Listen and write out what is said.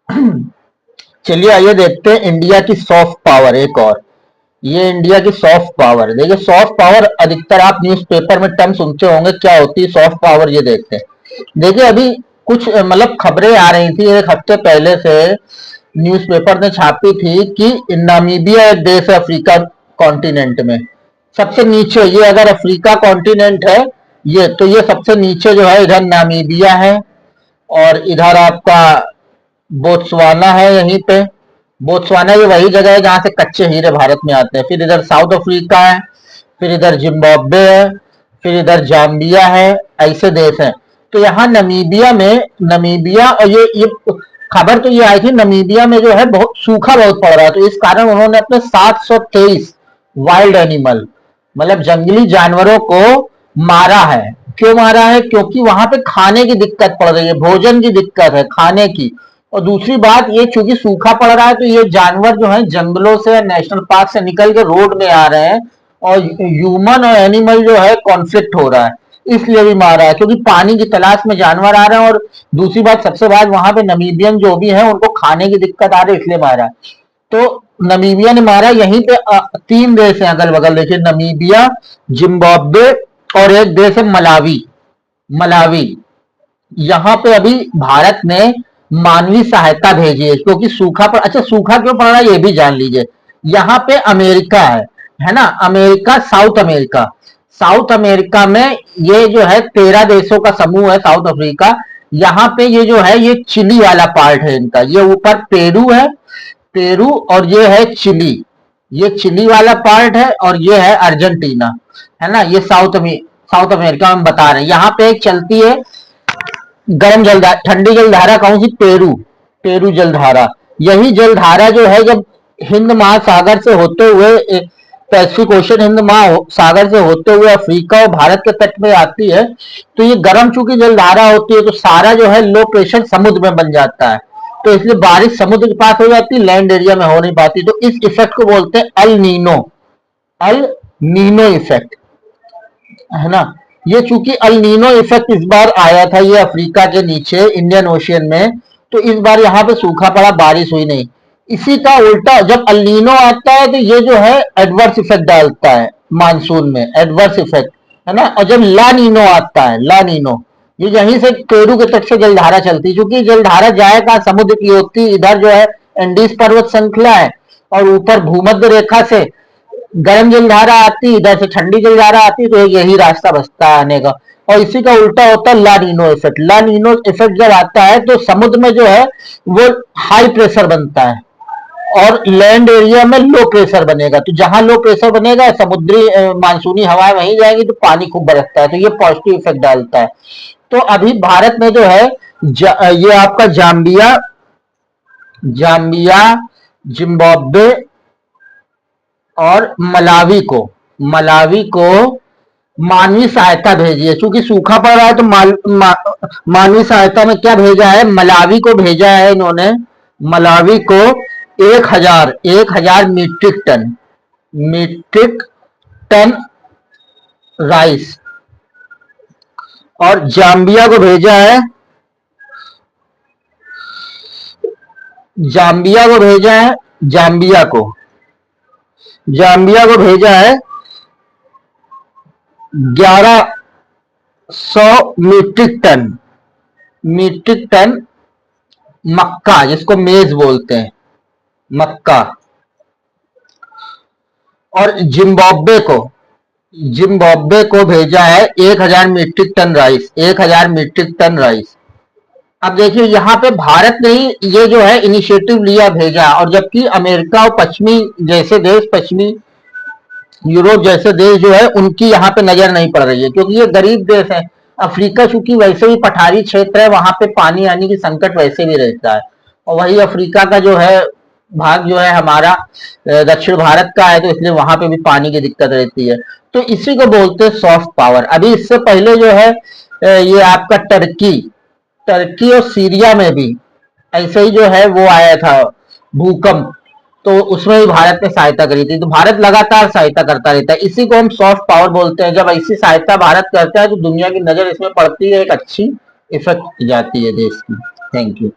चलिए आइए देखते हैं इंडिया की सॉफ्ट पावर एक और। ये इंडिया की सॉफ्ट पावर, देखिए सॉफ्ट पावर अधिकतर आप न्यूज़पेपर में टर्म सुनते होंगे, क्या होती है सॉफ्ट पावर ये देखते हैं। देखिए अभी कुछ मतलब खबरें आ रही थी एक हफ्ते पहले से, न्यूज़पेपर ने छापी थी कि नामीबिया एक देश है अफ्रीका कॉन्टिनेंट में, सबसे नीचे। ये अगर अफ्रीका कॉन्टिनेंट है ये, तो ये सबसे नीचे जो है इधर नामीबिया है, और इधर आपका बोत्सवाना है यहीं पे। बोत्सवाना ये वही जगह है जहां से कच्चे हीरे भारत में आते हैं। फिर इधर साउथ अफ्रीका है, फिर इधर जिम्बाब्वे है, फिर इधर जाम्बिया है, ऐसे देश हैं। तो यहाँ नमीबिया में, नमीबिया और ये खबर तो ये आई थी, नमीबिया में जो है बहुत सूखा बहुत पड़ रहा है, तो इस कारण उन्होंने अपने 723 वाइल्ड एनिमल, मतलब जंगली जानवरों को मारा है। क्यों मारा है? क्योंकि वहां पे खाने की दिक्कत पड़ रही है, भोजन की दिक्कत है, खाने की। और दूसरी बात ये, चूंकि सूखा पड़ रहा है तो ये जानवर जो है जंगलों से, नेशनल पार्क से निकल के रोड में आ रहे हैं, और ह्यूमन और एनिमल जो है कॉन्फ्लिक्ट हो रहा है, इसलिए भी मारा है, क्योंकि पानी की तलाश में जानवर आ रहे हैं। और दूसरी बात, सबसे बात, वहां पे नमीबियन जो भी है उनको खाने की दिक्कत आ रही है, इसलिए मारा। तो नमीबिया ने मारा। यहीं पे तीन देश हैं अगल बगल, देखिए नमीबिया, जिम्बाब्वे, और एक देश है मलावी। मलावी, यहाँ पे अभी भारत ने मानवीय सहायता भेजी है, क्योंकि सूखा पर, अच्छा सूखा क्यों पड़ रहा है ये भी जान लीजिए। यहाँ पे अमेरिका है ना, America, south America, south America में ये जो है 13 देशों का समूह है साउथ अफ्रीका। यहाँ पे ये जो है ये चिली वाला पार्ट है इनका, ये ऊपर पेरू है, पेरू, और ये है चिली, ये चिली वाला पार्ट है, और ये है अर्जेंटीना, है ना। ये साउथ अमेरिका में बता रहे हैं। यहाँ पे एक चलती है गर्म जलधारा, ठंडी जलधारा, कौन सी? पेरू, पेरू जलधारा। यही जलधारा जो है जब हिंद महासागर से होते हुए, पैसिफिक ओशन हिंद महासागर से होते हुए अफ्रीका और भारत के तट में आती है, तो ये गर्म चूंकि जलधारा होती है, तो सारा जो है लो प्रेशर समुद्र में बन जाता है, तो इसलिए बारिश समुद्र के पास हो जाती है, लैंड एरिया में हो नहीं पाती। तो इस इफेक्ट को बोलते हैं El Nino, El Nino effect, है ना। ये चूंकि अल नीनो इफेक्ट इस बार आया था, ये अफ्रीका के नीचे इंडियन ओशियन में, तो इस बार यहाँ पे सूखा पड़ा, बारिश हुई नहीं। इसी का उल्टा जब अल नीनो आता है तो ये जो है एडवर्स इफेक्ट डालता है मानसून में, एडवर्स इफेक्ट, है ना। और जब ला नीनो आता है, ला नीनो, ये यहीं से पेरू के तट से जलधारा चलती है, क्योंकि जलधारा जाए कहाँ? समुद्र की होती, इधर जो है एंडीज पर्वत श्रृंखला है, और ऊपर भूमध्य रेखा से गर्म जलधारा आती, इधर से ठंडी जलधारा आती, तो यही रास्ता बचता है आने का। और इसी का उल्टा होता है ला नीनो इफेक्ट। ला नीनो इफेक्ट जब आता है तो समुद्र में जो है वो हाई प्रेशर बनता है, और लैंड एरिया में लो प्रेशर बनेगा। तो जहां लो प्रेशर बनेगा, समुद्री मानसूनी हवाएं वहीं जाएंगी, तो पानी खूब बरसता है, तो ये पॉजिटिव इफेक्ट डालता है। तो अभी भारत में जो है ये आपका जाम्बिया, जाम्बिया, जिम्बाब्वे और मलावी को मानवीय सहायता भेजी है। चूंकि सूखा पड़ रहा है तो मानवीय सहायता में क्या भेजा है? मलावी को भेजा है इन्होंने, मलावी को 1,000 मीट्रिक टन राइस। और जाम्बिया को भेजा है, जाम्बिया को भेजा है, जाम्बिया को, जाम्बिया को भेजा है 1100 मीट्रिक टन मक्का, जिसको मेज बोलते हैं, मक्का। और जिम्बाब्वे को भेजा है 1,000 metric ton rice, 1,000 metric ton rice. अब देखिए यहाँ पे भारत ने ही ये जो है इनिशिएटिव लिया, भेजा, और जबकि अमेरिका और पश्चिमी जैसे देश, पश्चिमी यूरोप जैसे देश जो है उनकी यहाँ पे नजर नहीं पड़ रही है, क्योंकि ये गरीब देश है। अफ्रीका चूंकि वैसे ही पठारी क्षेत्र है, वहां पे पानी आने की संकट वैसे भी रहता है, और वही अफ्रीका का जो है भाग जो है हमारा दक्षिण भारत का है, तो इसलिए वहां पे भी पानी की दिक्कत रहती है। तो इसी को बोलते हैं सॉफ्ट पावर। अभी इससे पहले जो है ये आपका टर्की, टर्की और सीरिया में भी ऐसे ही जो है वो आया था भूकंप, तो उसमें भी भारत ने सहायता करी थी। तो भारत लगातार सहायता करता रहता है, इसी को हम सॉफ्ट पावर बोलते हैं। जब ऐसी सहायता भारत करता है तो दुनिया की नजर इसमें पड़ती है, एक अच्छी इफेक्ट जाती है देश की। Thank you.